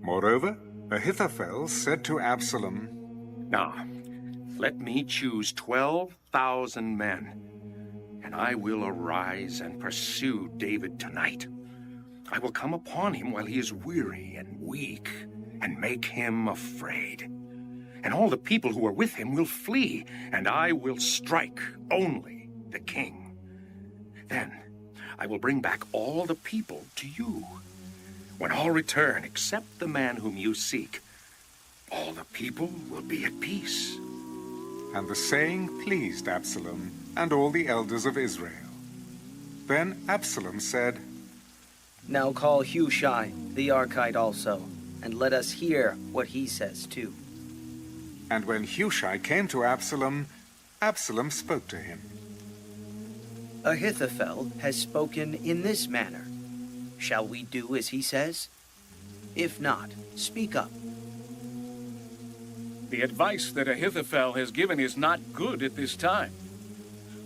Moreover, Ahithophel said to Absalom, Now, let me choose 12,000 men, and I will arise and pursue David tonight. I will come upon him while he is weary and weak, and make him afraid. And all the people who are with him will flee, and I will strike only the king. Then I will bring back all the people to you. When all return, except the man whom you seek, all the people will be at peace. And the saying pleased Absalom and all the elders of Israel. Then Absalom said, Now call Hushai the Archite also, and let us hear what he says too. And when Hushai came to Absalom, Absalom spoke to him. Ahithophel has spoken in this manner. Shall we do as he says? If not, speak up. The advice that Ahithophel has given is not good at this time.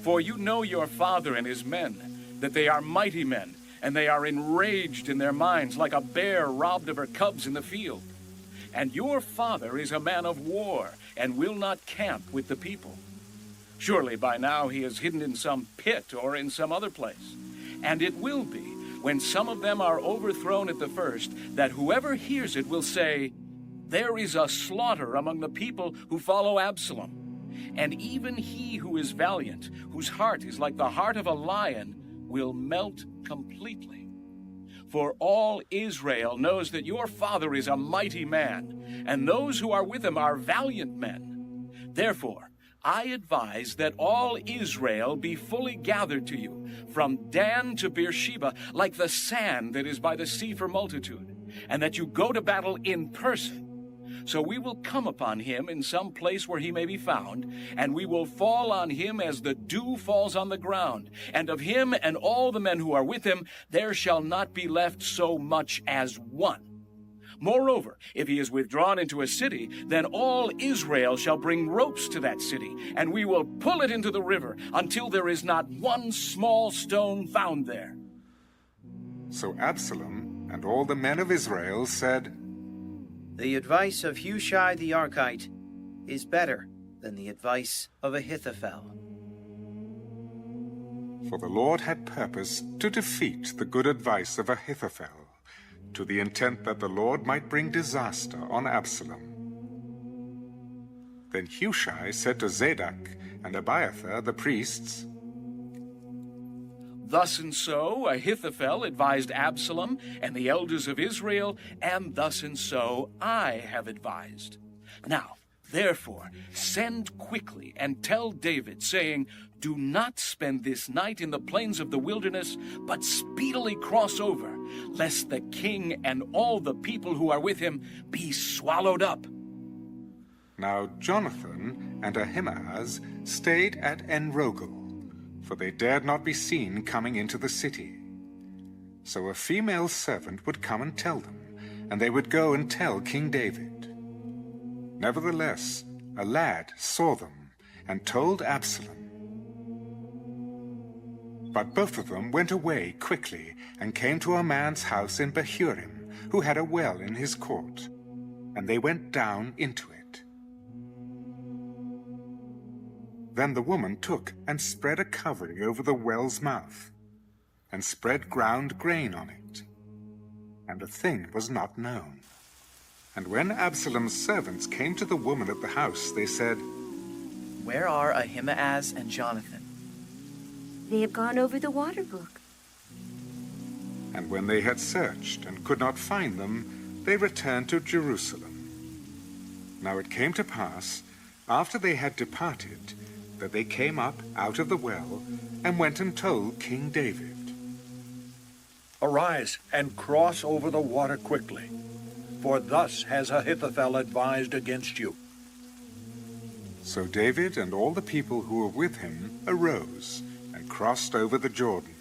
For you know your father and his men, that they are mighty men, and they are enraged in their minds like a bear robbed of her cubs in the field. And your father is a man of war, and will not camp with the people. Surely by now he is hidden in some pit or in some other place. And it will be, when some of them are overthrown at the first, that whoever hears it will say, There is a slaughter among the people who follow Absalom. And even he who is valiant, whose heart is like the heart of a lion, will melt completely. For all Israel knows that your father is a mighty man, and those who are with him are valiant men. Therefore, I advise that all Israel be fully gathered to you, from Dan to Beersheba, like the sand that is by the sea for multitude, and that you go to battle in person. So we will come upon him in some place where he may be found, and we will fall on him as the dew falls on the ground. And of him and all the men who are with him, there shall not be left so much as one. Moreover, if he is withdrawn into a city, then all Israel shall bring ropes to that city, and we will pull it into the river until there is not one small stone found there. So Absalom and all the men of Israel said, The advice of Hushai the Archite is better than the advice of Ahithophel. For the Lord had purposed to defeat the good advice of Ahithophel, to the intent that the Lord might bring disaster on Absalom. Then Hushai said to Zadok and Abiathar the priests, Thus and so Ahithophel advised Absalom and the elders of Israel, and thus and so I have advised. Now, therefore, send quickly and tell David, saying, Do not spend this night in the plains of the wilderness, but speedily cross over, lest the king and all the people who are with him be swallowed up. Now Jonathan and Ahimaaz stayed at En-Rogel, for they dared not be seen coming into the city. So a female servant would come and tell them, and they would go and tell King David. Nevertheless, a lad saw them and told Absalom. But both of them went away quickly and came to a man's house in Bahurim, who had a well in his court, and they went down into it. Then the woman took and spread a covering over the well's mouth, and spread ground grain on it, and the thing was not known. And when Absalom's servants came to the woman at the house, they said, Where are Ahimaaz and Jonathan? They have gone over the water brook. And when they had searched and could not find them, they returned to Jerusalem. Now it came to pass, after they had departed, that they came up out of the well and went and told King David. Arise and cross over the water quickly, for thus has Ahithophel advised against you. So David and all the people who were with him arose and crossed over the Jordan.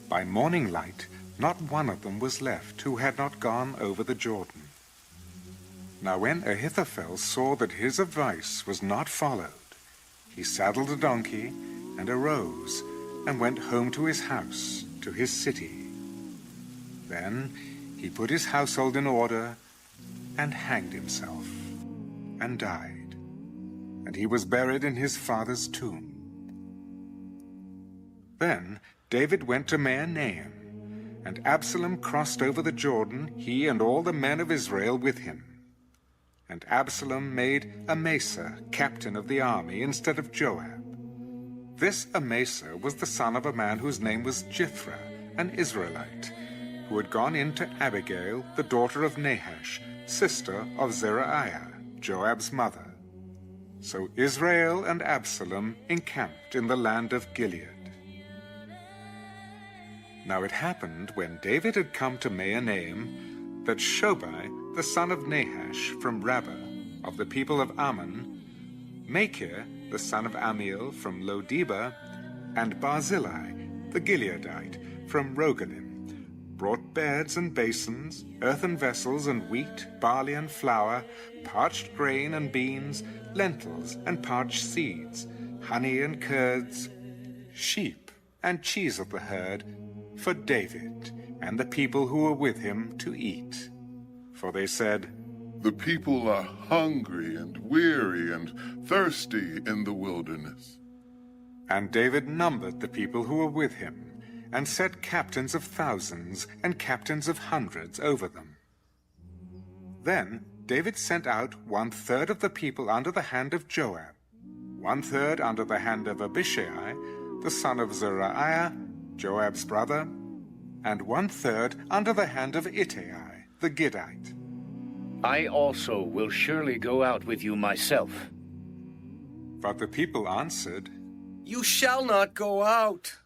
By morning light, not one of them was left who had not gone over the Jordan. Now when Ahithophel saw that his advice was not followed, he saddled a donkey and arose and went home to his house, to his city. Then he put his household in order and hanged himself and died. And he was buried in his father's tomb. Then David went to Mahanaim, and Absalom crossed over the Jordan, he and all the men of Israel with him. And Absalom made Amasa captain of the army instead of Joab. This Amasa was the son of a man whose name was Jithra, an Israelite, who had gone in to Abigail, the daughter of Nahash, sister of Zeruiah, Joab's mother. So Israel and Absalom encamped in the land of Gilead. Now it happened, when David had come to Mahanaim, that Shobai, the son of Nahash from Rabbah, of the people of Ammon, Machir, the son of Amiel from Lo-debar, and Barzillai, the Gileadite, from Rogelim, brought beds and basins, earthen vessels and wheat, barley and flour, parched grain and beans, lentils and parched seeds, honey and curds, sheep and cheese of the herd, for David and the people who were with him to eat. For they said, "The people are hungry and weary and thirsty in the wilderness." And David numbered the people who were with him, and set captains of thousands and captains of hundreds over them. Then David sent out 1/3 of the people under the hand of Joab, 1/3 under the hand of Abishai, the son of Zeruiah, Joab's brother, and 1/3 under the hand of Ittai, the Gittite. I also will surely go out with you myself. But the people answered, "You shall not go out.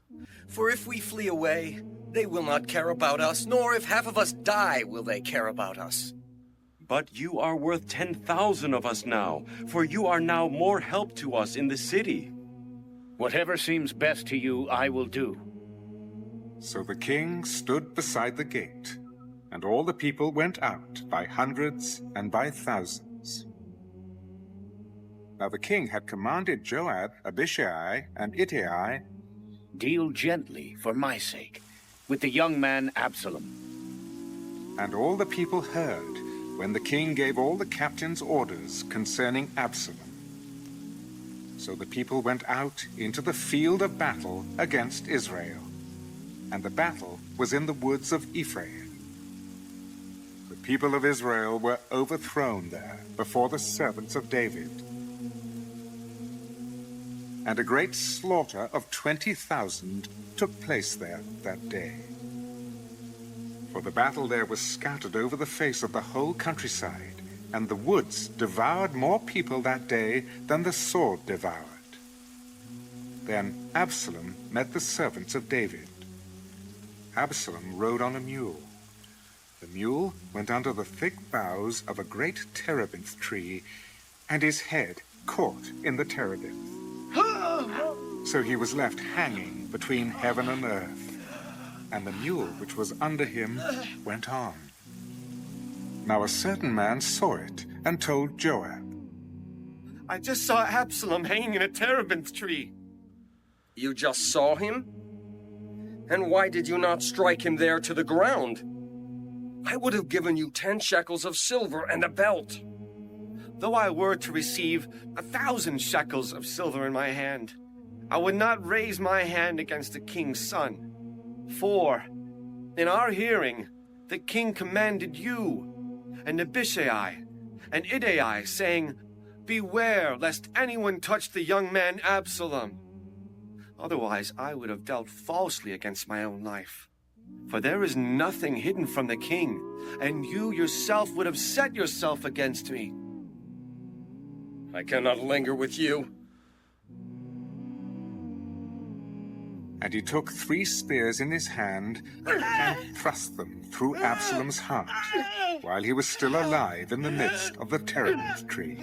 For if we flee away, they will not care about us, nor if half of us die will they care about us." But you are worth 10,000 of us now, for you are now more help to us in the city. Whatever seems best to you, I will do. So the king stood beside the gate, and all the people went out by hundreds and by thousands. Now the king had commanded Joab, Abishai, and Ittai, "Deal gently, for my sake, with the young man Absalom." And all the people heard when the king gave all the captains orders concerning Absalom. So the people went out into the field of battle against Israel, and the battle was in the woods of Ephraim. The people of Israel were overthrown there before the servants of David. And a great slaughter of 20,000 took place there that day. For the battle there was scattered over the face of the whole countryside, and the woods devoured more people that day than the sword devoured. Then Absalom met the servants of David. Absalom rode on a mule. The mule went under the thick boughs of a great terebinth tree, and his head caught in the terebinth. So he was left hanging between heaven and earth, and the mule which was under him went on. Now a certain man saw it and told Joab, I just saw Absalom hanging in a terebinth tree. You just saw him? And why did you not strike him there to the ground? I would have given you 10 shekels of silver and a belt. Though I were to receive 1,000 shekels of silver in my hand, I would not raise my hand against the king's son. For, in our hearing, the king commanded you, and Abishai, and Ittai, saying, Beware lest anyone touch the young man Absalom. Otherwise I would have dealt falsely against my own life. For there is nothing hidden from the king, and you yourself would have set yourself against me. I cannot linger with you. And he took 3 spears in his hand and thrust them through Absalom's heart, while he was still alive in the midst of the terebinth tree.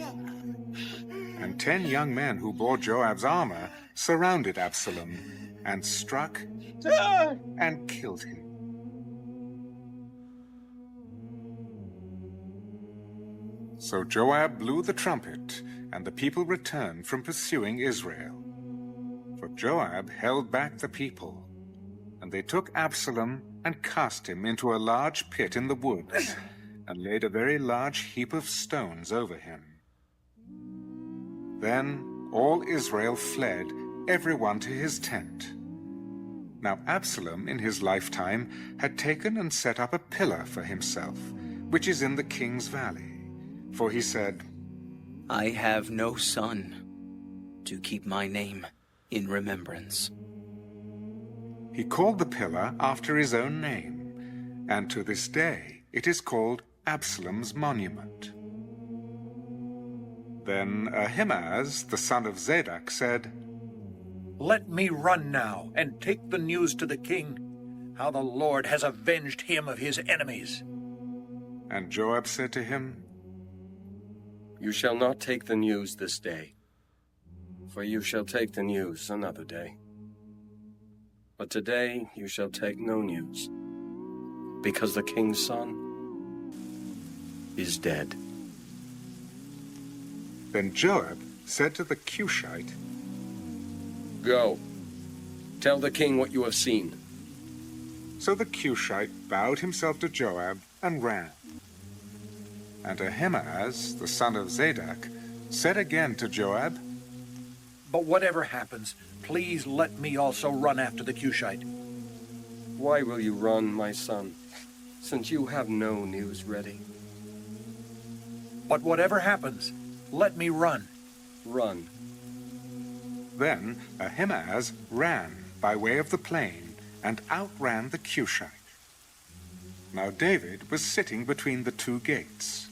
And 10 young men who bore Joab's armor surrounded Absalom, and struck and killed him. So Joab blew the trumpet, and the people returned from pursuing Israel. For Joab held back the people, And they took Absalom and cast him into a large pit in the woods, and laid a very large heap of stones over him. Then all Israel fled, everyone to his tent. Now Absalom in his lifetime had taken and set up a pillar for himself, which is in the king's valley. For he said, I have no son to keep my name in remembrance. He called the pillar after his own name, and to this day it is called Absalom's monument. Then Ahimaaz, the son of Zadok, said, Let me run now and take the news to the king, how the Lord has avenged him of his enemies. And Joab said to him, You shall not take the news this day, for you shall take the news another day. But today you shall take no news, because the king's son is dead. Then Joab said to the Cushite, Go, tell the king what you have seen. So the Cushite bowed himself to Joab and ran. And Ahimaaz, the son of Zadok, said again to Joab, But whatever happens, please let me also run after the Cushite. Why will you run, my son, since you have no news ready? But whatever happens, let me run. Run. Then Ahimaaz ran by way of the plain and outran the Cushite. Now David was sitting between the two gates.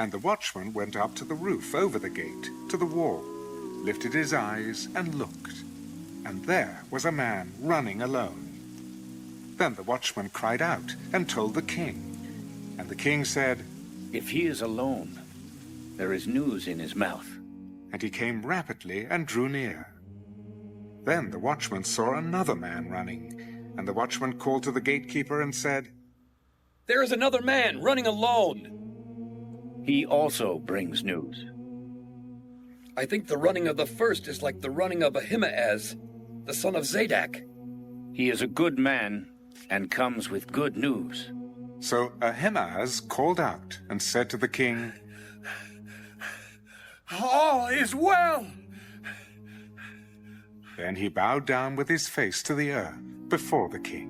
And the watchman went up to the roof over the gate, to the wall, lifted his eyes and looked. And there was a man running alone. Then the watchman cried out and told the king. And the king said, If he is alone, there is news in his mouth. And he came rapidly and drew near. Then the watchman saw another man running. And the watchman called to the gatekeeper and said, There is another man running alone. He also brings news. I think the running of the first is like the running of Ahimaaz, the son of Zadok. He is a good man and comes with good news. So Ahimaaz called out and said to the king, All is well. Then he bowed down with his face to the earth before the king.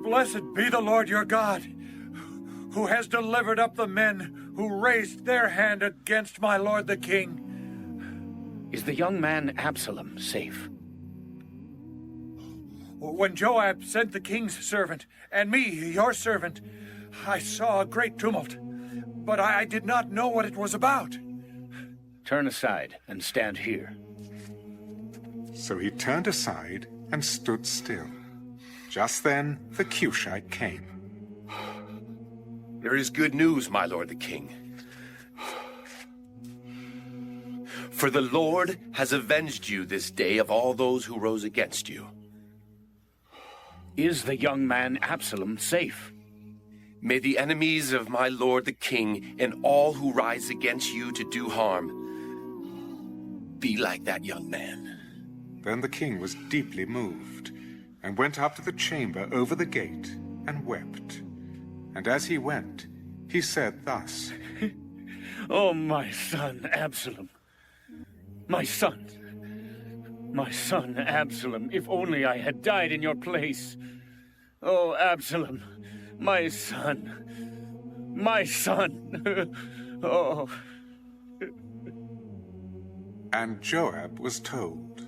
Blessed be the Lord your God, who has delivered up the men who raised their hand against my lord the king. Is the young man Absalom safe? When Joab sent the king's servant, and me, your servant, I saw a great tumult, but I did not know what it was about. Turn aside and stand here. So he turned aside and stood still. Just then the Cushite came. There is good news, my lord the king. For the Lord has avenged you this day of all those who rose against you. Is the young man Absalom safe? May the enemies of my lord the king and all who rise against you to do harm be like that young man. Then the king was deeply moved, and went up to the chamber over the gate, and wept. And as he went, he said thus, Oh, my son Absalom, my son Absalom, if only I had died in your place. Oh, Absalom, my son, oh. And Joab was told,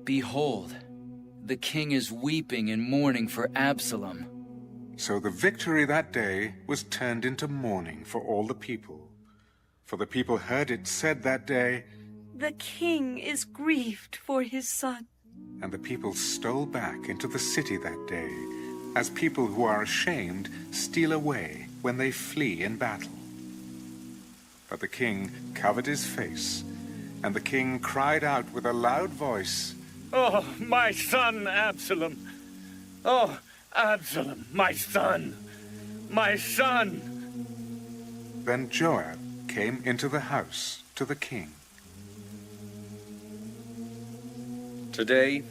Behold, the king is weeping and mourning for Absalom. So the victory that day was turned into mourning for all the people. For the people heard it said that day, The king is grieved for his son. And the people stole back into the city that day, as people who are ashamed steal away when they flee in battle. But the king covered his face, and the king cried out with a loud voice, Oh, my son Absalom! Oh, Absalom, my son! My son! Then Joab came into the house to the king. Today,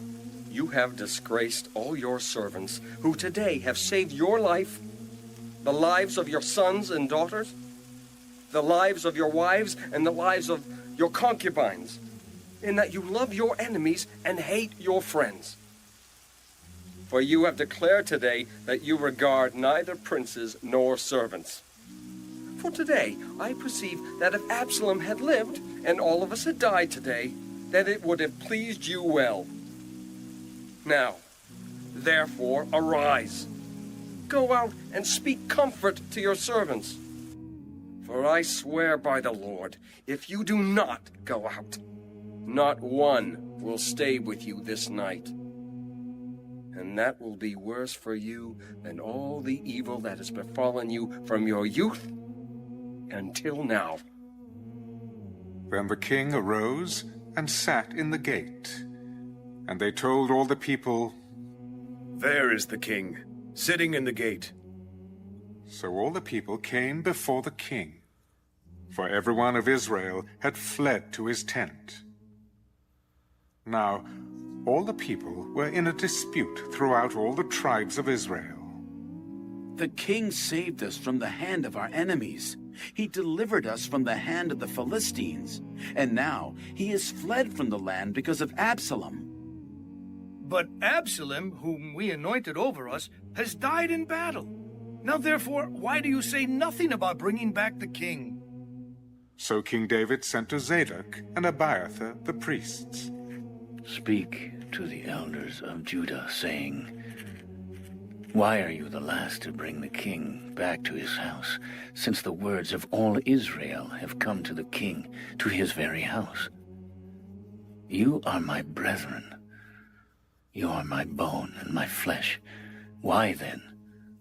You have disgraced all your servants, who today have saved your life, the lives of your sons and daughters, the lives of your wives, and the lives of your concubines, in that you love your enemies and hate your friends. For you have declared today that you regard neither princes nor servants. For today I perceive that if Absalom had lived, and all of us had died today, that it would have pleased you well. Now, therefore, arise. Go out and speak comfort to your servants. For I swear by the Lord, if you do not go out, not one will stay with you this night. And that will be worse for you than all the evil that has befallen you from your youth until now. Then the king arose and sat in the gate. And they told all the people, "There is the king, sitting in the gate." So all the people came before the king, for everyone of Israel had fled to his tent. Now all the people were in a dispute throughout all the tribes of Israel. The king saved us from the hand of our enemies. He delivered us from the hand of the Philistines. And now he is fled from the land because of Absalom. But Absalom, whom we anointed over us, has died in battle. Now therefore, why do you say nothing about bringing back the king? So King David sent to Zadok and Abiathar the priests. Speak to the elders of Judah, saying, why are you the last to bring the king back to his house, since the words of all Israel have come to the king, to his very house? You are my brethren. You are my bone and my flesh. Why, then,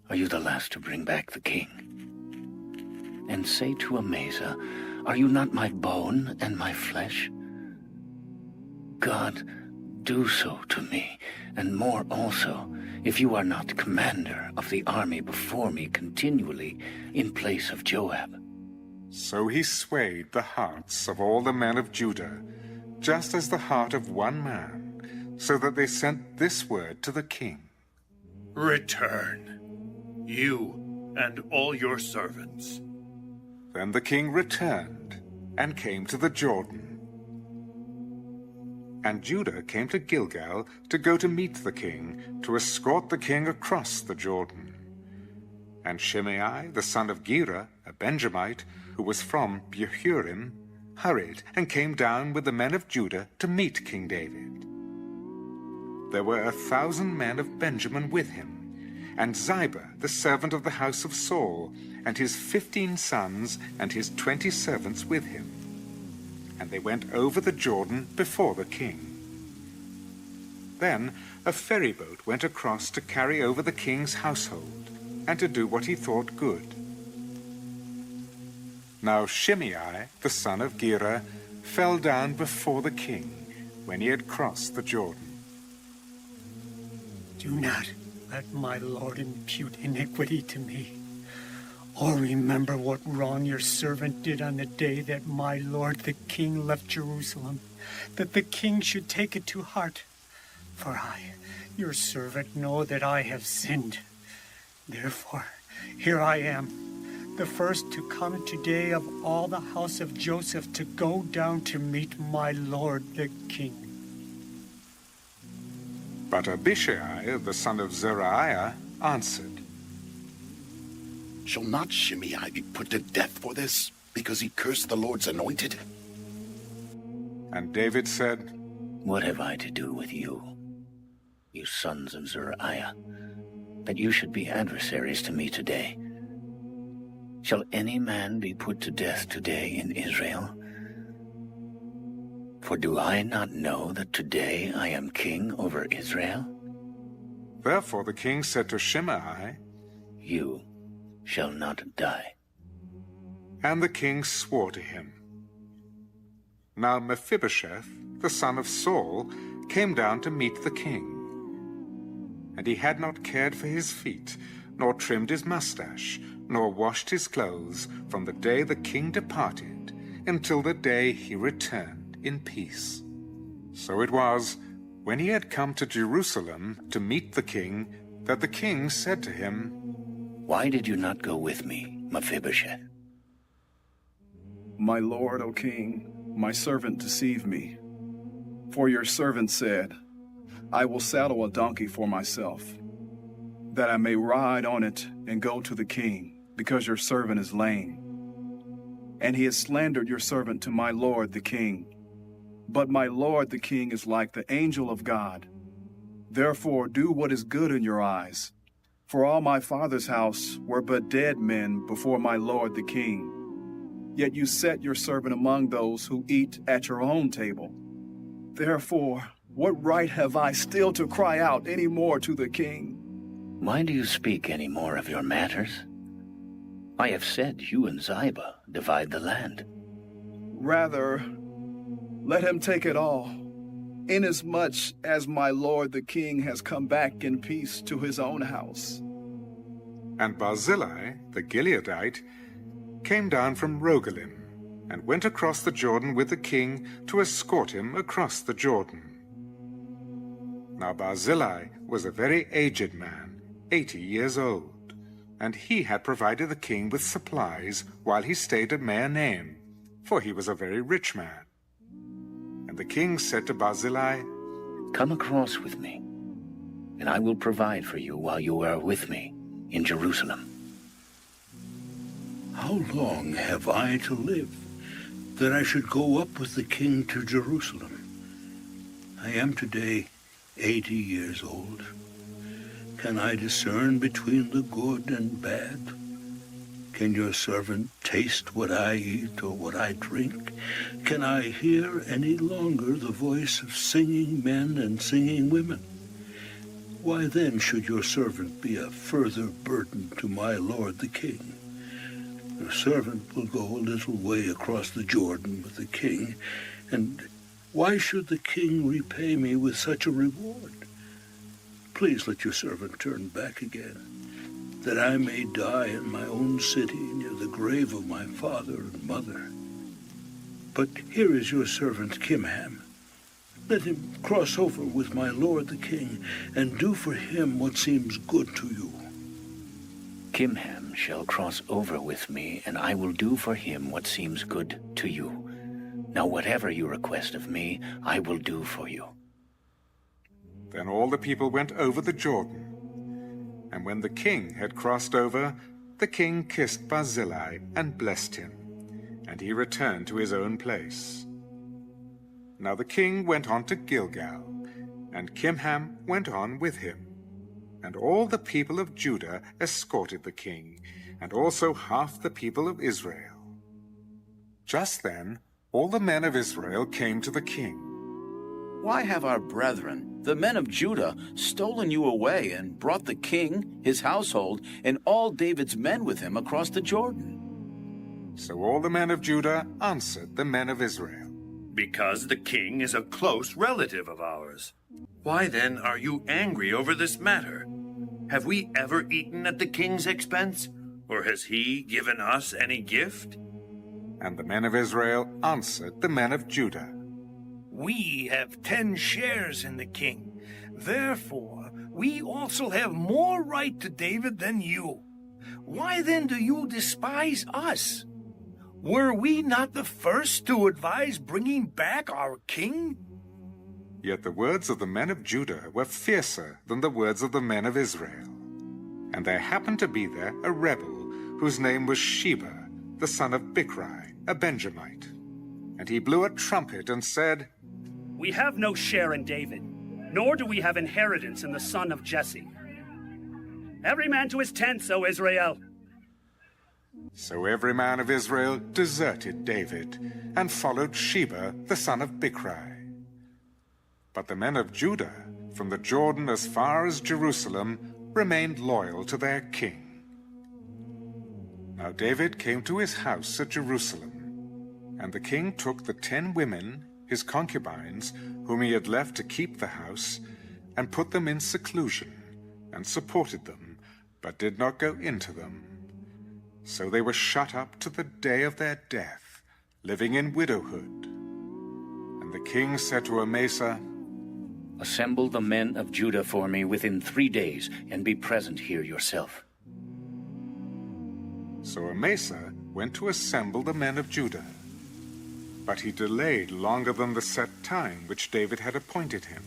are you the last to bring back the king? And say to Amasa, are you not my bone and my flesh? God, do so to me, and more also, if you are not commander of the army before me continually in place of Joab. So he swayed the hearts of all the men of Judah, just as the heart of one man, so that they sent this word to the king. Return, you and all your servants. Then the king returned and came to the Jordan. And Judah came to Gilgal to go to meet the king, to escort the king across the Jordan. And Shimei, the son of Gera, a Benjamite, who was from Jehoram, hurried and came down with the men of Judah to meet King David. There were 1,000 men of Benjamin with him, and Ziba, the servant of the house of Saul, and his 15 sons and his 20 servants with him. And they went over the Jordan before the king. Then a ferry boat went across to carry over the king's household, and to do what he thought good. Now Shimei, the son of Gera, fell down before the king when he had crossed the Jordan. Do not let my lord impute iniquity to me. Or remember what wrong your servant did on the day that my lord the king left Jerusalem, that the king should take it to heart. For I, your servant, know that I have sinned. Therefore, here I am, the first to come today of all the house of Joseph to go down to meet my lord the king. But Abishai, the son of Zeruiah, answered, Shall not Shimei be put to death for this, because he cursed the Lord's anointed? And David said, What have I to do with you, you sons of Zeruiah, that you should be adversaries to me today? Shall any man be put to death today in Israel? For do I not know that today I am king over Israel? Therefore the king said to Shimei, You shall not die. And the king swore to him. Now Mephibosheth, the son of Saul, came down to meet the king. And he had not cared for his feet, nor trimmed his mustache, nor washed his clothes from the day the king departed until the day he returned in peace. So it was, when he had come to Jerusalem to meet the king, that the king said to him, "Why did you not go with me, Mephibosheth?" My lord, O king, my servant deceived me. For your servant said, I will saddle a donkey for myself, that I may ride on it and go to the king, because your servant is lame. And he has slandered your servant to my lord the king. But my lord the king is like the angel of God. Therefore do what is good in your eyes. For all my father's house were but dead men before my lord the king. Yet you set your servant among those who eat at your own table. Therefore, what right have I still to cry out any more to the king? Why do you speak any more of your matters? I have said you and Ziba divide the land. Rather, let him take it all, inasmuch as my lord the king has come back in peace to his own house. And Barzillai, the Gileadite, came down from Rogelim, and went across the Jordan with the king to escort him across the Jordan. Now Barzillai was a very aged man, 80 years old, and he had provided the king with supplies while he stayed at Mahanaim, for he was a very rich man. And the king said to Barzillai, "Come across with me, and I will provide for you while you are with me in Jerusalem." How long have I to live, that I should go up with the king to Jerusalem? I am today 80 years old. Can I discern between the good and bad? Can your servant taste what I eat or what I drink? Can I hear any longer the voice of singing men and singing women? Why then should your servant be a further burden to my lord the king? Your servant will go a little way across the Jordan with the king, and why should the king repay me with such a reward? Please let your servant turn back again, that I may die in my own city near the grave of my father and mother. But here is your servant Kimham. Let him cross over with my lord the king, and do for him what seems good to you. Kimham shall cross over with me, and I will do for him what seems good to you. Now whatever you request of me, I will do for you. Then all the people went over the Jordan. And when the king had crossed over, the king kissed Barzillai and blessed him, and he returned to his own place. Now the king went on to Gilgal, and Kimham went on with him. And all the people of Judah escorted the king, and also half the people of Israel. Just then, all the men of Israel came to the king. Why have our brethren, the men of Judah, stolen you away and brought the king, his household, and all David's men with him across the Jordan? So all the men of Judah answered the men of Israel. Because the king is a close relative of ours. Why then are you angry over this matter? Have we ever eaten at the king's expense? Or has he given us any gift? And the men of Israel answered the men of Judah. We have 10 shares in the king. Therefore, we also have more right to David than you. Why then do you despise us? Were we not the first to advise bringing back our king? Yet the words of the men of Judah were fiercer than the words of the men of Israel. And there happened to be there a rebel, whose name was Sheba, the son of Bichri, a Benjamite. And he blew a trumpet and said, "We have no share in David, nor do we have inheritance in the son of Jesse. Every man to his tents, O Israel." So every man of Israel deserted David, and followed Sheba, the son of Bichri. But the men of Judah, from the Jordan as far as Jerusalem, remained loyal to their king. Now David came to his house at Jerusalem, and the king took the 10 women, his concubines, whom he had left to keep the house, and put them in seclusion, and supported them, but did not go into them. So they were shut up to the day of their death, living in widowhood. And the king said to Amasa, Assemble the men of Judah for me within 3 days, and be present here yourself. So Amasa went to assemble the men of Judah. But he delayed longer than the set time which David had appointed him.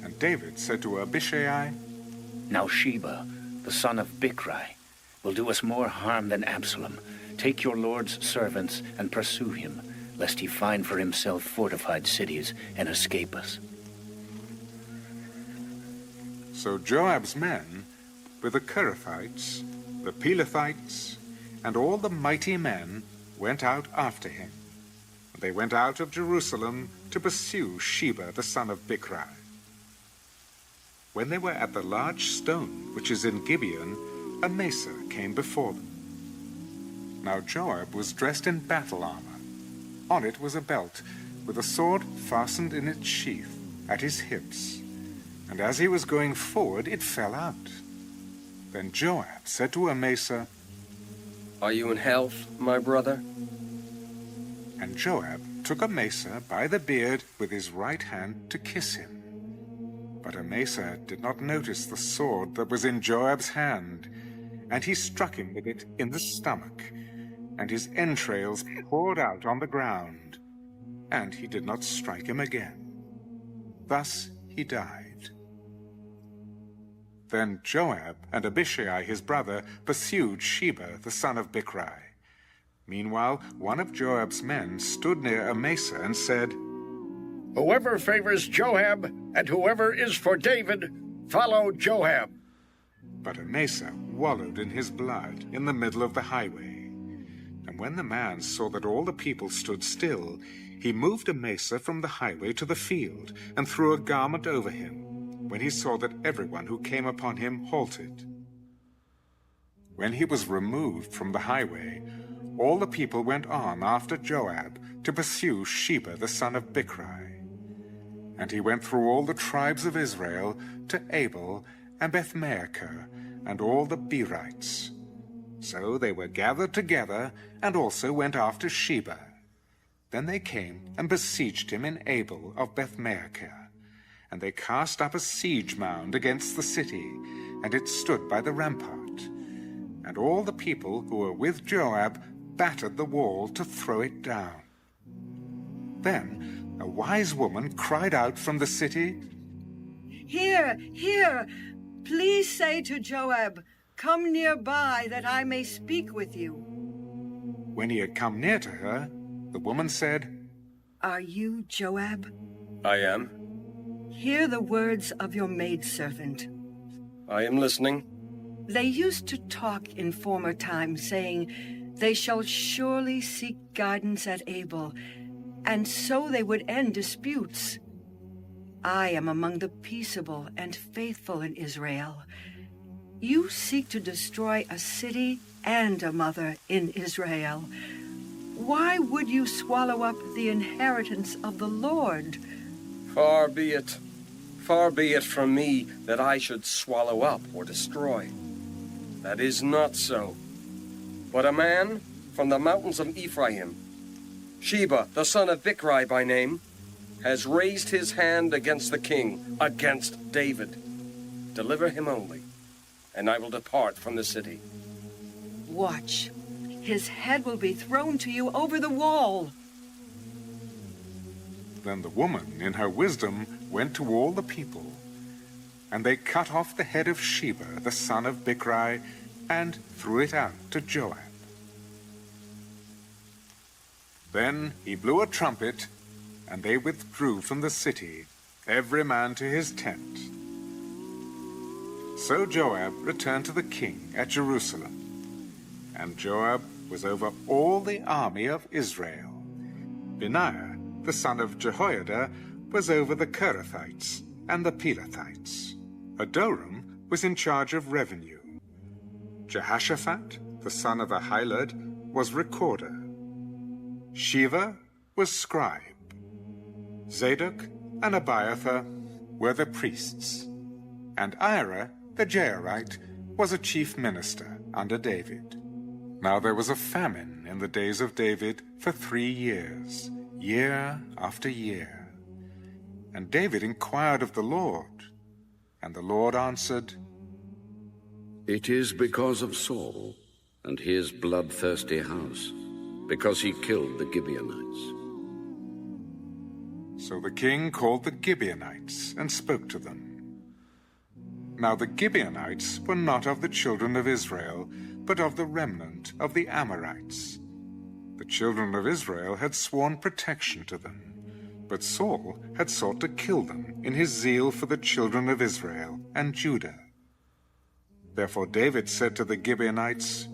And David said to Abishai, Now Sheba, the son of Bichri, will do us more harm than Absalom. Take your lord's servants and pursue him, lest he find for himself fortified cities and escape us. So Joab's men, with the Kerethites, the Pelethites, and all the mighty men, went out after him. They went out of Jerusalem to pursue Sheba the son of Bichri. When they were at the large stone which is in Gibeon, Amasa came before them. Now Joab was dressed in battle armor. On it was a belt, with a sword fastened in its sheath at his hips. And as he was going forward, it fell out. Then Joab said to Amasa, Are you in health, my brother? And Joab took Amasa by the beard with his right hand to kiss him. But Amasa did not notice the sword that was in Joab's hand, and he struck him with it in the stomach, and his entrails poured out on the ground, and he did not strike him again. Thus he died. Then Joab and Abishai his brother pursued Sheba the son of Bichri. Meanwhile, one of Joab's men stood near Amasa and said, Whoever favors Joab and whoever is for David, follow Joab. But Amasa wallowed in his blood in the middle of the highway. And when the man saw that all the people stood still, he moved Amasa from the highway to the field and threw a garment over him, when he saw that everyone who came upon him halted. When he was removed from the highway, all the people went on after Joab to pursue Sheba the son of Bichri. And he went through all the tribes of Israel to Abel and Beth-maachah and all the Berites. So they were gathered together and also went after Sheba. Then they came and besieged him in Abel of Beth-maachah. And they cast up a siege mound against the city, and it stood by the rampart. And all the people who were with Joab battered the wall to throw it down. Then a wise woman cried out from the city, Here, here, please say to Joab, Come nearby that I may speak with you. When he had come near to her, the woman said, Are you Joab? I am. Hear the words of your maidservant. I am listening. They used to talk in former times, saying, They shall surely seek guidance at Abel, and so they would end disputes. I am among the peaceable and faithful in Israel. You seek to destroy a city and a mother in Israel. Why would you swallow up the inheritance of the Lord? Far be it from me that I should swallow up or destroy. That is not so. But a man from the mountains of Ephraim, Sheba, the son of Bichri by name, has raised his hand against the king, against David. Deliver him only, and I will depart from the city. Watch. His head will be thrown to you over the wall. Then the woman, in her wisdom, went to all the people, and they cut off the head of Sheba, the son of Bichri, and threw it out to Joab. Then he blew a trumpet, and they withdrew from the city, every man to his tent. So Joab returned to the king at Jerusalem, and Joab was over all the army of Israel. Benaiah, the son of Jehoiada, was over the Kerethites and the Pelethites. Adoram was in charge of revenue. Jehoshaphat, the son of Ahilud, was recorder. Sheva was scribe. Zadok and Abiathar were the priests. And Ira, the Jairite, was a chief minister under David. Now there was a famine in the days of David for 3 years, year after year. And David inquired of the Lord, and the Lord answered, It is because of Saul and his bloodthirsty house, because he killed the Gibeonites. So the king called the Gibeonites and spoke to them. Now the Gibeonites were not of the children of Israel, but of the remnant of the Amorites. The children of Israel had sworn protection to them, but Saul had sought to kill them in his zeal for the children of Israel and Judah. Therefore David said to the Gibeonites,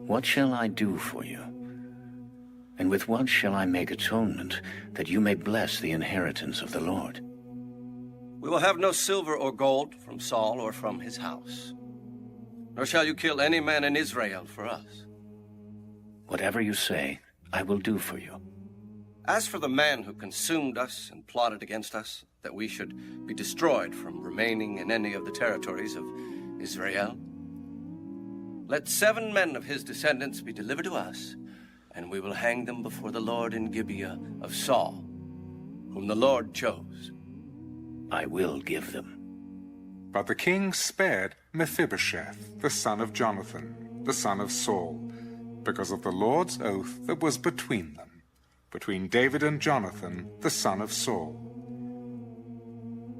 What shall I do for you? And with what shall I make atonement, that you may bless the inheritance of the Lord? We will have no silver or gold from Saul or from his house. Nor shall you kill any man in Israel for us. Whatever you say, I will do for you. As for the man who consumed us and plotted against us, that we should be destroyed from remaining in any of the territories of Israel, let 7 men of his descendants be delivered to us, and we will hang them before the Lord in Gibeah of Saul, whom the Lord chose. I will give them. But the king spared Mephibosheth, the son of Jonathan, the son of Saul, because of the Lord's oath that was between them, between David and Jonathan, the son of Saul.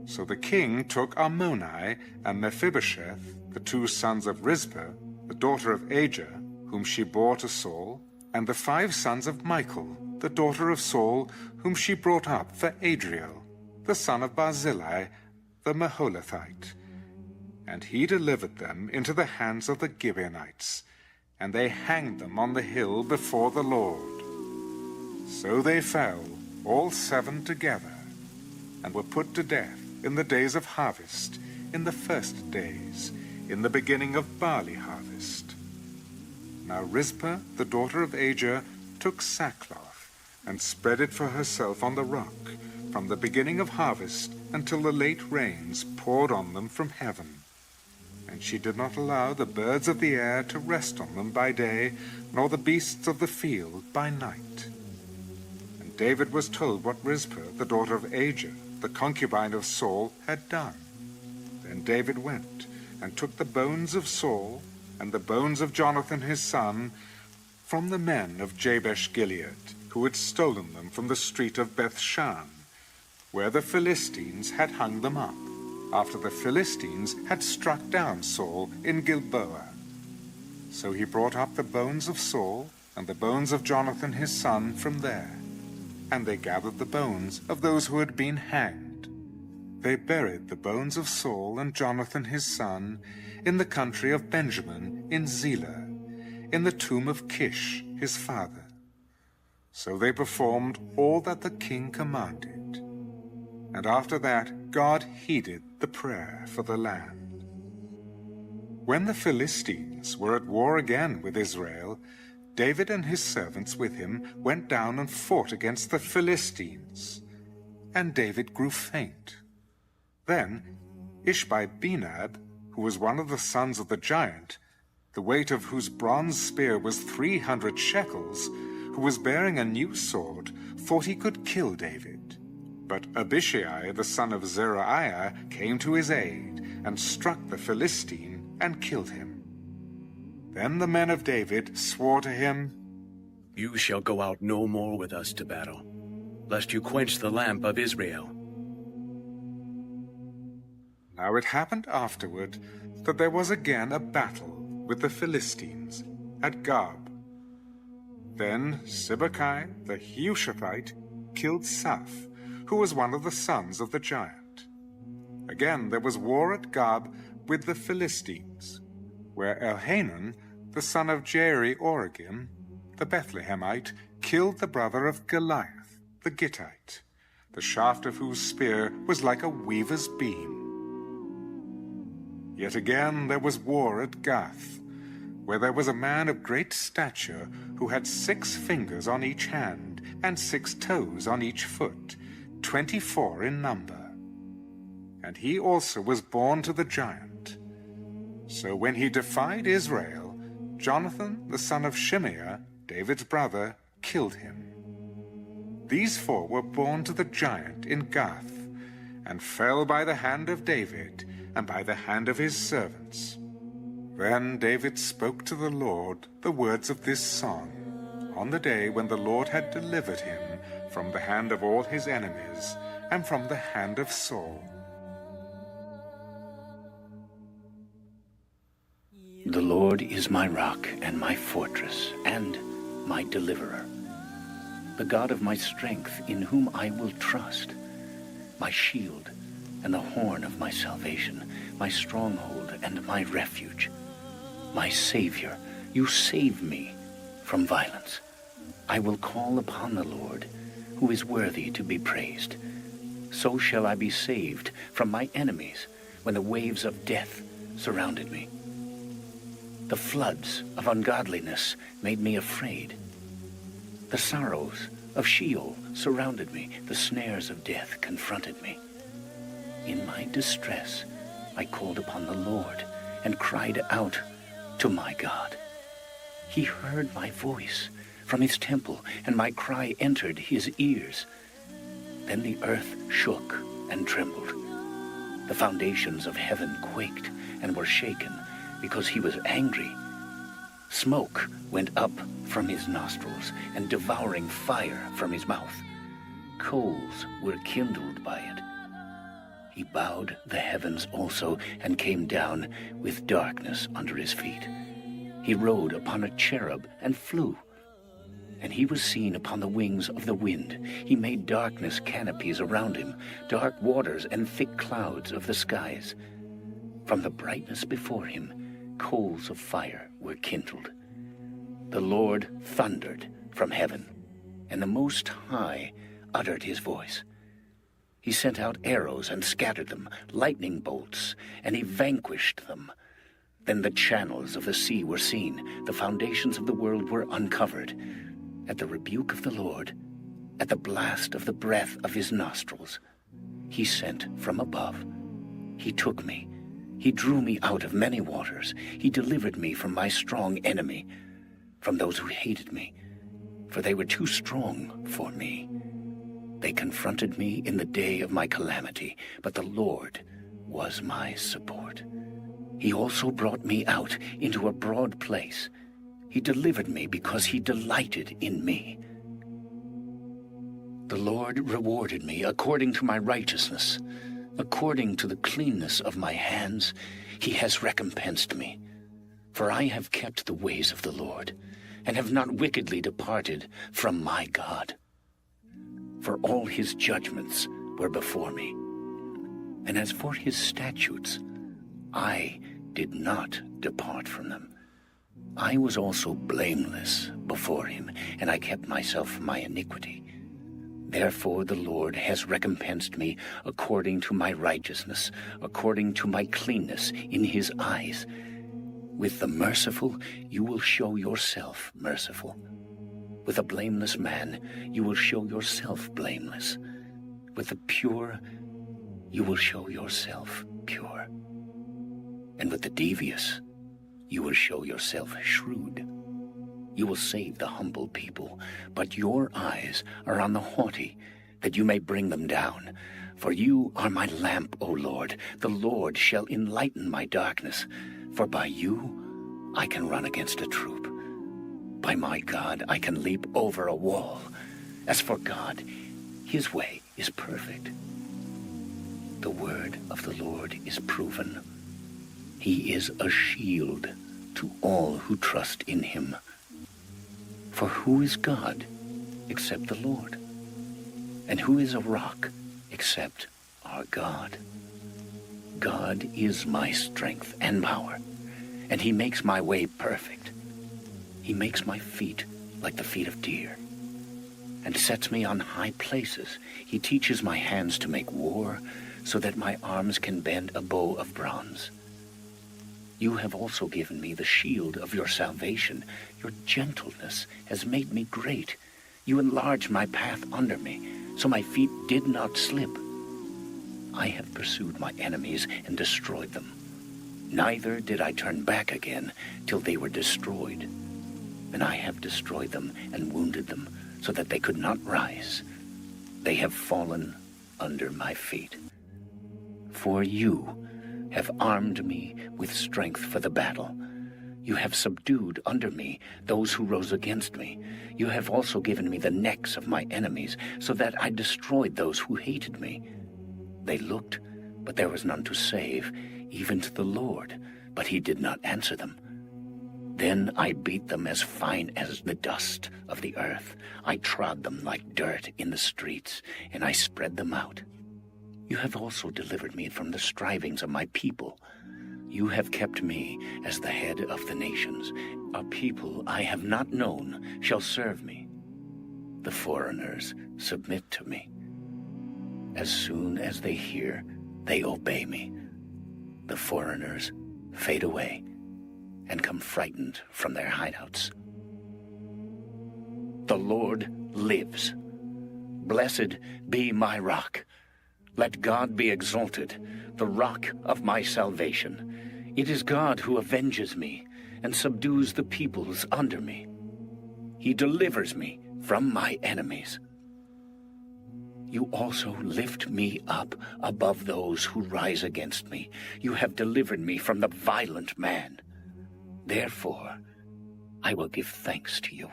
So the king took Armoni and Mephibosheth, the 2 sons of Rizpah, the daughter of Ajah, whom she bore to Saul, and the 5 sons of Michal, the daughter of Saul, whom she brought up for Adriel, the son of Barzillai, the Meholathite. And he delivered them into the hands of the Gibeonites, and they hanged them on the hill before the Lord. So they fell, all 7 together, and were put to death in the days of harvest, in the first days, in the beginning of barley harvest. Now Rizpah, the daughter of Ajah, took sackcloth, and spread it for herself on the rock, from the beginning of harvest until the late rains poured on them from heaven. And she did not allow the birds of the air to rest on them by day, nor the beasts of the field by night. And David was told what Rizpah, the daughter of Ajah, the concubine of Saul, had done. Then David went and took the bones of Saul and the bones of Jonathan his son from the men of Jabesh-Gilead, who had stolen them from the street of Bethshan, where the Philistines had hung them up, after the Philistines had struck down Saul in Gilboa. So he brought up the bones of Saul and the bones of Jonathan his son from there, and they gathered the bones of those who had been hanged. They buried the bones of Saul and Jonathan his son in the country of Benjamin in Zelah, in the tomb of Kish his father. So they performed all that the king commanded. And after that God heeded the prayer for the land. When the Philistines were at war again with Israel, David and his servants with him went down and fought against the Philistines. And David grew faint. Then Ishbi-Benob, who was one of the sons of the giant, the weight of whose bronze spear was 300 shekels, who was bearing a new sword, thought he could kill David. But Abishai, the son of Zeruiah, came to his aid, and struck the Philistine, and killed him. Then the men of David swore to him, You shall go out no more with us to battle, lest you quench the lamp of Israel. Now it happened afterward that there was again a battle with the Philistines at Gob. Then Sibbecai the Hushathite killed Saph, who was one of the sons of the giant. Again there was war at Gob with the Philistines, where Elhanan, the son of Jairi-Oregim, the Bethlehemite, killed the brother of Goliath, the Gittite, the shaft of whose spear was like a weaver's beam. Yet again there was war at Gath, where there was a man of great stature who had 6 fingers on each hand and 6 toes on each foot, 24 in number. And he also was born to the giant. So when he defied Israel, Jonathan, the son of Shimeah, David's brother, killed him. These 4 were born to the giant in Gath, and fell by the hand of David and by the hand of his servants. Then David spoke to the Lord the words of this song on the day when the Lord had delivered him from the hand of all his enemies and from the hand of Saul. The Lord is my rock and my fortress and my deliverer, the God of my strength, in whom I will trust, my shield and the horn of my salvation, my stronghold and my refuge, my Savior. You save me from violence. I will call upon the Lord, who is worthy to be praised. So shall I be saved from my enemies when the waves of death surrounded me. The floods of ungodliness made me afraid. The sorrows of Sheol surrounded me. The snares of death confronted me. In my distress, I called upon the Lord and cried out to my God. He heard my voice from his temple, and my cry entered his ears. Then the earth shook and trembled. The foundations of heaven quaked and were shaken, because he was angry. Smoke went up from his nostrils, and devouring fire from his mouth. Coals were kindled by it. He bowed the heavens also, and came down with darkness under his feet. He rode upon a cherub and flew, and he was seen upon the wings of the wind. He made darkness canopies around him, dark waters and thick clouds of the skies. From the brightness before him, coals of fire were kindled. The Lord thundered from heaven, and the Most High uttered his voice. He sent out arrows and scattered them, lightning bolts, and he vanquished them. Then the channels of the sea were seen, the foundations of the world were uncovered. At the rebuke of the Lord, at the blast of the breath of his nostrils, he sent from above. He took me. He drew me out of many waters. He delivered me from my strong enemy, from those who hated me, for they were too strong for me. They confronted me in the day of my calamity, but the Lord was my support. He also brought me out into a broad place. He delivered me because he delighted in me. The Lord rewarded me according to my righteousness. According to the cleanness of my hands, he has recompensed me. For I have kept the ways of the Lord, and have not wickedly departed from my God. For all his judgments were before me. And as for his statutes, I did not depart from them. I was also blameless before him, and I kept myself from my iniquity. Therefore the Lord has recompensed me according to my righteousness, according to my cleanness in his eyes. With the merciful you will show yourself merciful. With a blameless man you will show yourself blameless. With the pure you will show yourself pure. And with the devious you will show yourself shrewd. You will save the humble people, but your eyes are on the haughty, that you may bring them down. For you are my lamp, O Lord. The Lord shall enlighten my darkness. For by you I can run against a troop. By my God I can leap over a wall. As for God, his way is perfect. The word of the Lord is proven. He is a shield to all who trust in him. For who is God except the Lord? And who is a rock except our God? God is my strength and power, and he makes my way perfect. He makes my feet like the feet of deer, and sets me on high places. He teaches my hands to make war, so that my arms can bend a bow of bronze. You have also given me the shield of your salvation. Your gentleness has made me great. You enlarged my path under me, so my feet did not slip. I have pursued my enemies and destroyed them. Neither did I turn back again till they were destroyed. And I have destroyed them and wounded them, so that they could not rise. They have fallen under my feet. For you have armed me with strength for the battle. You have subdued under me those who rose against me. You have also given me the necks of my enemies, so that I destroyed those who hated me. They looked, but there was none to save, even to the Lord, but he did not answer them. Then I beat them as fine as the dust of the earth. I trod them like dirt in the streets, and I spread them out. You have also delivered me from the strivings of my people. You have kept me as the head of the nations. A people I have not known shall serve me. The foreigners submit to me. As soon as they hear, they obey me. The foreigners fade away and come frightened from their hideouts. The Lord lives. Blessed be my rock. Let God be exalted, the rock of my salvation. It is God who avenges me and subdues the peoples under me. He delivers me from my enemies. You also lift me up above those who rise against me. You have delivered me from the violent man. Therefore, I will give thanks to you,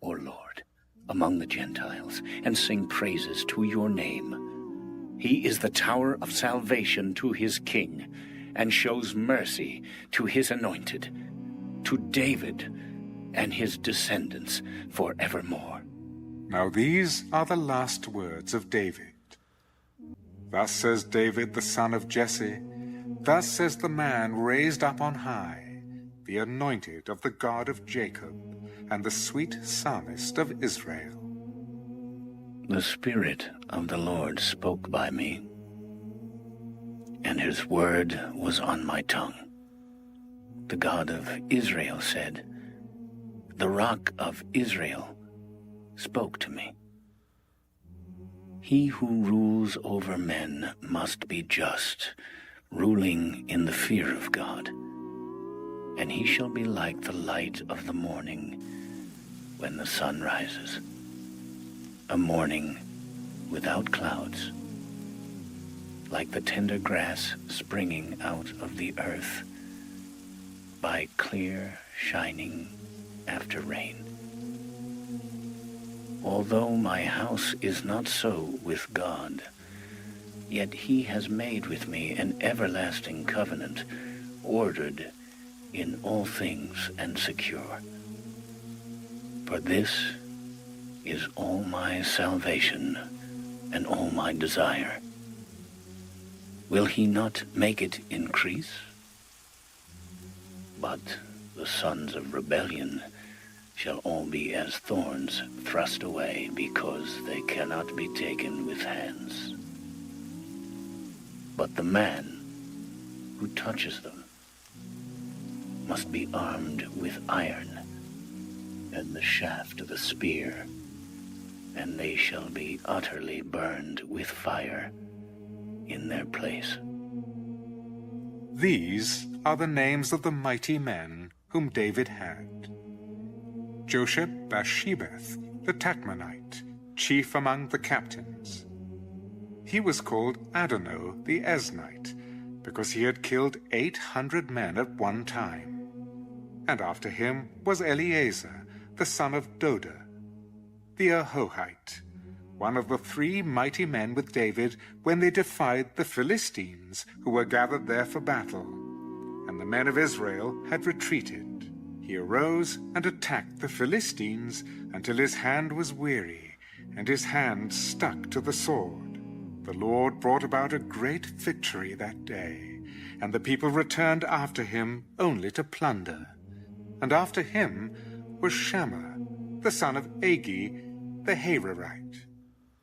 O Lord, among the Gentiles, and sing praises to your name. He is the tower of salvation to his king, and shows mercy to his anointed, to David and his descendants forevermore. Now these are the last words of David. Thus says David, the son of Jesse, thus says the man raised up on high, the anointed of the God of Jacob, and the sweet psalmist of Israel. The Spirit of the Lord spoke by me, and his word was on my tongue. The God of Israel said, the Rock of Israel spoke to me. He who rules over men must be just, ruling in the fear of God. And he shall be like the light of the morning when the sun rises, a morning without clouds, like the tender grass springing out of the earth by clear shining after rain. Although my house is not so with God, yet he has made with me an everlasting covenant, ordered in all things and secure. For this is all my salvation and all my desire. Will he not make it increase? But the sons of rebellion shall all be as thorns thrust away, because they cannot be taken with hands. But the man who touches them must be armed with iron and the shaft of a spear, and they shall be utterly burned with fire in their place. These are the names of the mighty men whom David had. Josheb-Bashebeth, the Tachmonite, chief among the captains. He was called Adonai the Eznite, because he had killed 800 men at one time. And after him was Eleazar, the son of Doda, the Ahohite, one of the 3 mighty men with David when they defied the Philistines, who were gathered there for battle. And the men of Israel had retreated. He arose and attacked the Philistines until his hand was weary, and his hand stuck to the sword. The Lord brought about a great victory that day, and the people returned after him only to plunder. And after him was Shammah, the son of Agi, the Hararite.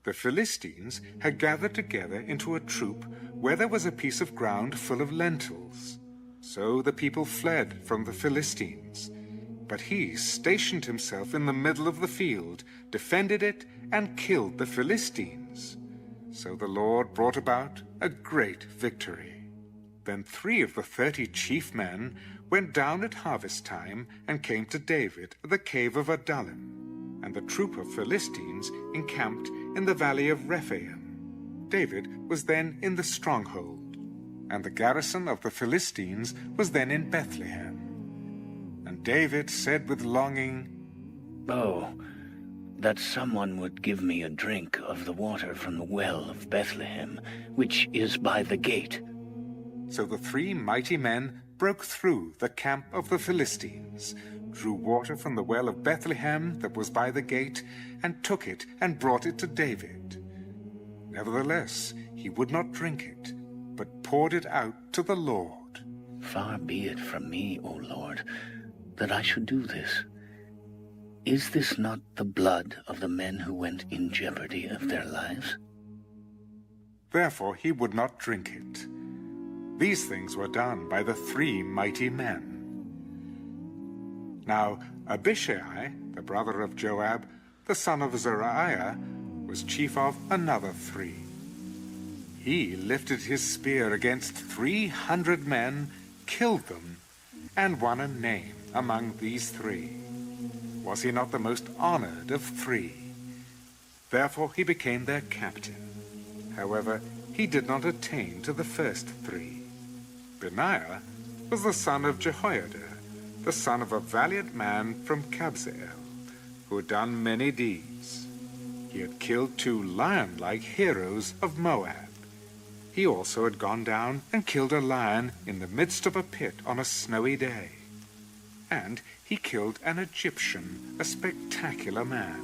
The Philistines had gathered together into a troop where there was a piece of ground full of lentils. So the people fled from the Philistines. But he stationed himself in the middle of the field, defended it, and killed the Philistines. So the Lord brought about a great victory. Then 3 of the 30 chief men went down at harvest time and came to David at the cave of Adullam, and the troop of Philistines encamped in the valley of Rephaim. David was then in the stronghold. and the garrison of the Philistines was then in Bethlehem. And David said with longing, "Oh, that someone would give me a drink of the water from the well of Bethlehem, which is by the gate." So the 3 mighty men broke through the camp of the Philistines, drew water from the well of Bethlehem that was by the gate, and took it and brought it to David. Nevertheless, he would not drink it, but poured it out to the Lord. "Far be it from me, O Lord, that I should do this. Is this not the blood of the men who went in jeopardy of their lives?" Therefore he would not drink it. These things were done by the 3 mighty men. Now Abishai, the brother of Joab, the son of Zeruiah, was chief of another 3. He lifted his spear against 300 men, killed them, and won a name among these 3. Was he not the most honored of 3? Therefore he became their captain. However, he did not attain to the first 3. Benaiah was the son of Jehoiada, the son of a valiant man from Kabzeel, who had done many deeds. He had killed 2 lion-like heroes of Moab. He also had gone down and killed a lion in the midst of a pit on a snowy day. And he killed an Egyptian, a spectacular man.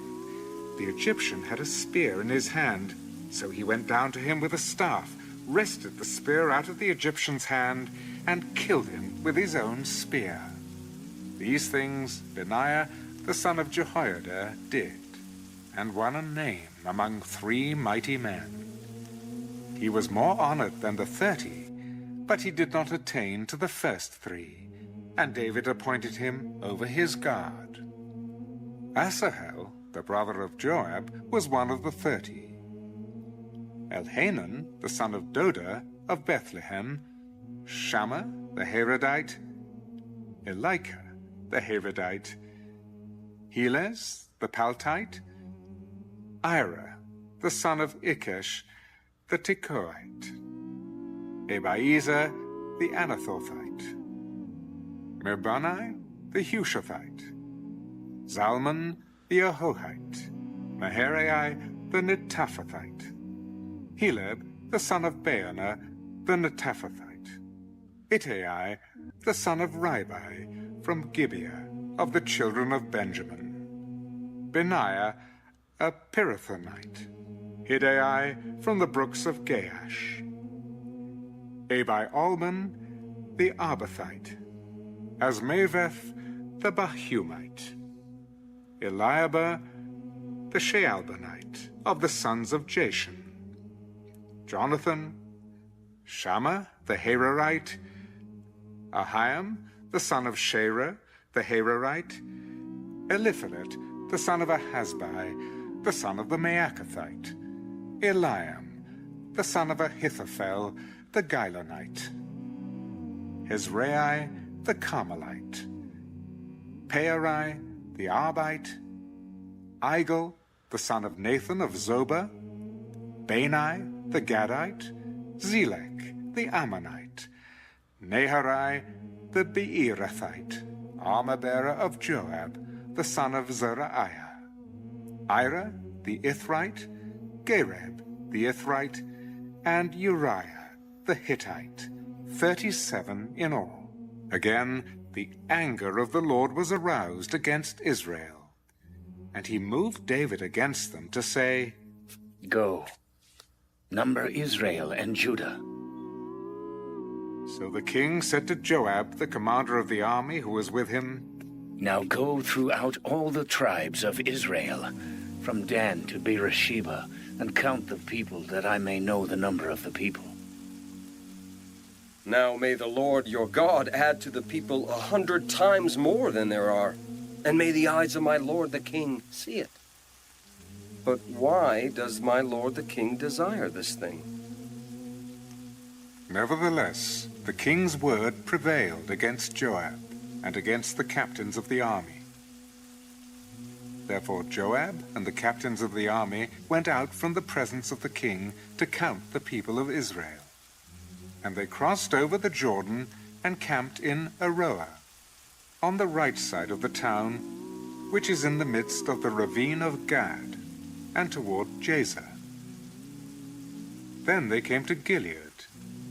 The Egyptian had a spear in his hand, so he went down to him with a staff, wrested the spear out of the Egyptian's hand, and killed him with his own spear. These things Benaiah, the son of Jehoiada, did, and won a name among 3 mighty men. He was more honored than the 30, but he did not attain to the first 3, and David appointed him over his guard. Asahel, the brother of Joab, was one of the 30. Elhanan, the son of Doda, of Bethlehem, Shammah, the Harodite, Elika, the Harodite, Helez, the Paltite, Ira, the son of Ikesh, the Tekoite, Abiezer, the Anathothite, Merbani, the Hushathite, Zalman, the Ahohite, Maharai, the Netaphathite, Heleb, the son of Baanah, the Netaphathite, Ittai, the son of Ribai, from Gibeah, of the children of Benjamin, Benaiah, a Pirathonite, Hiddai, from the brooks of Gaash, Abi-Alman, the Arbathite, Asmaveth, the Bahumite, Eliahba, the Shaalbanite, of the sons of Jashan, Jonathan, Shammah, the Hararite, Ahiam, the son of Sherah, the Hararite, Eliphalet, the son of Ahasbai, the son of the Maacathite, Eliam, the son of Ahithophel, the Gilonite, Hezrai, the Carmelite, Pearai, the Arbite, Igel, the son of Nathan of Zobah, Bani, the Gadite, Zelek, the Ammonite, Naharai, the Beerothite, armor-bearer of Joab, the son of Zeruiah, Ira, the Ithrite, Gareb, the Ithrite, and Uriah, the Hittite, 37 in all. Again, the anger of the Lord was aroused against Israel, and he moved David against them to say, "Go, number Israel and Judah." So the king said to Joab, the commander of the army who was with him, "Now go throughout all the tribes of Israel, from Dan to Beersheba, and count the people, that I may know the number of the people." Now may the Lord your God add to the people 100 times more than there are, and may the eyes of my lord the king see it. But why does my lord the king desire this thing? Nevertheless, the king's word prevailed against Joab and against the captains of the army. Therefore Joab and the captains of the army went out from the presence of the king to count the people of Israel. And they crossed over the Jordan and camped in Aroer, on the right side of the town, which is in the midst of the ravine of Gad, and toward Jazer. Then they came to Gilead,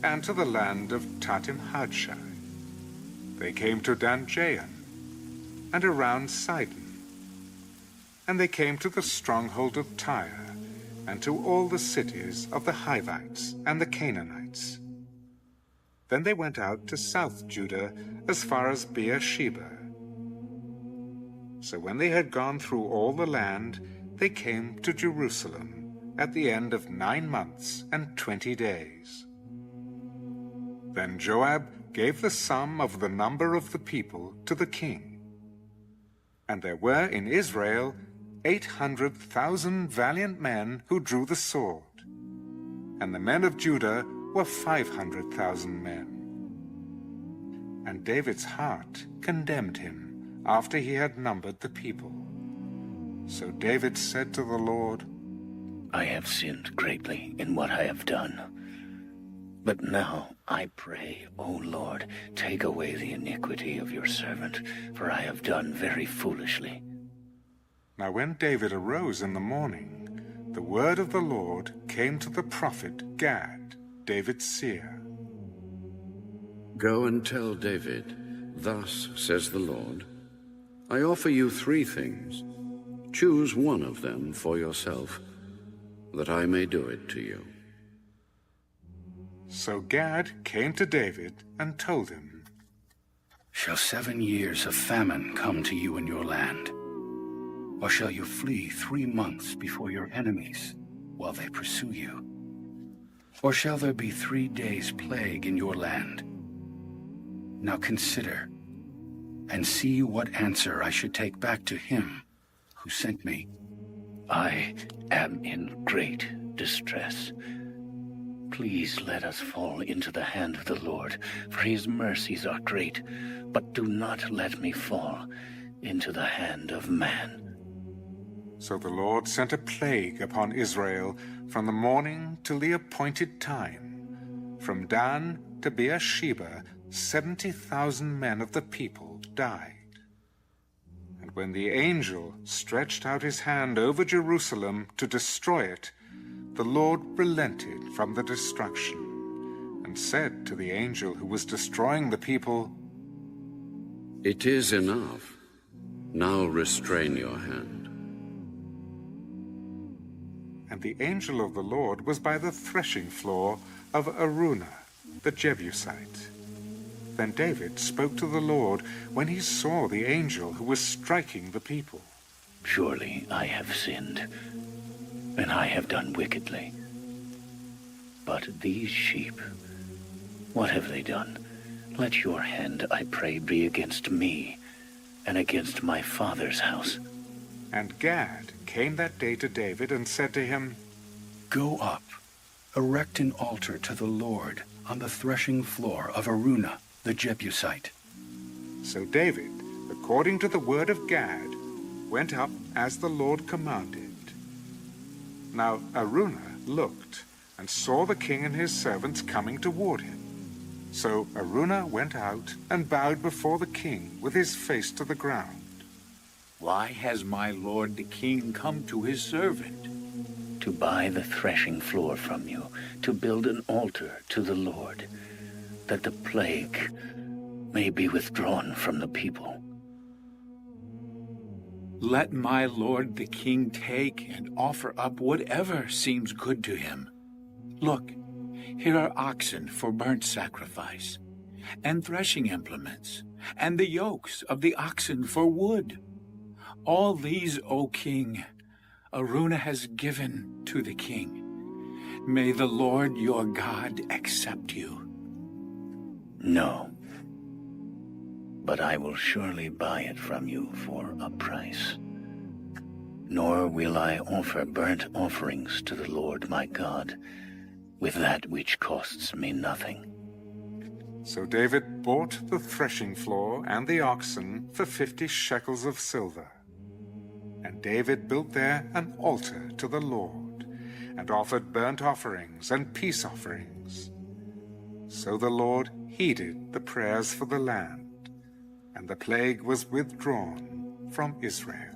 and to the land of Tatim-Hadshai. They came to Dan-Jaan, and around Sidon. And they came to the stronghold of Tyre, and to all the cities of the Hivites and the Canaanites. Then they went out to South Judah as far as Beersheba. So when they had gone through all the land, they came to Jerusalem at the end of 9 months and 20 days. Then Joab gave the sum of the number of the people to the king. And there were in Israel 800,000 valiant men who drew the sword, and the men of Judah were 500,000 men. And David's heart condemned him after he had numbered the people. So David said to the Lord, I have sinned greatly in what I have done. But now I pray, O Lord, take away the iniquity of your servant, for I have done very foolishly. Now when David arose in the morning, the word of the Lord came to the prophet Gad, David's seer. Go and tell David, thus says the Lord, I offer you 3 things. Choose one of them for yourself, that I may do it to you. So Gad came to David and told him, Shall 7 years of famine come to you in your land? Or shall you flee 3 months before your enemies while they pursue you? Or shall there be 3 days' plague in your land? Now consider, and see what answer I should take back to him who sent me. I am in great distress. Please let us fall into the hand of the Lord, for his mercies are great, but do not let me fall into the hand of man. So the Lord sent a plague upon Israel from the morning till the appointed time. From Dan to Beersheba, 70,000 men of the people died. And when the angel stretched out his hand over Jerusalem to destroy it, the Lord relented from the destruction, and said to the angel who was destroying the people, It is enough. Now restrain your hand. And the angel of the Lord was by the threshing floor of Araunah, the Jebusite. Then David spoke to the Lord when he saw the angel who was striking the people. Surely I have sinned, and I have done wickedly. But these sheep, what have they done? Let your hand, I pray, be against me and against my father's house. And Gad came that day to David and said to him, Go up, erect an altar to the Lord on the threshing floor of Araunah the Jebusite. So David, according to the word of Gad, went up as the Lord commanded. Now Araunah looked and saw the king and his servants coming toward him. So Araunah went out and bowed before the king with his face to the ground. Why has my lord the king come to his servant? To buy the threshing floor from you, to build an altar to the Lord, that the plague may be withdrawn from the people. Let my lord the king take and offer up whatever seems good to him. Look, here are oxen for burnt sacrifice, and threshing implements, and the yokes of the oxen for wood. All these, O king, Araunah has given to the king. May the Lord your God accept you. No, but I will surely buy it from you for a price. Nor will I offer burnt offerings to the Lord my God with that which costs me nothing. So David bought the threshing floor and the oxen for 50 shekels of silver. And David built there an altar to the Lord, and offered burnt offerings and peace offerings. So the Lord heeded the prayers for the land, and the plague was withdrawn from Israel.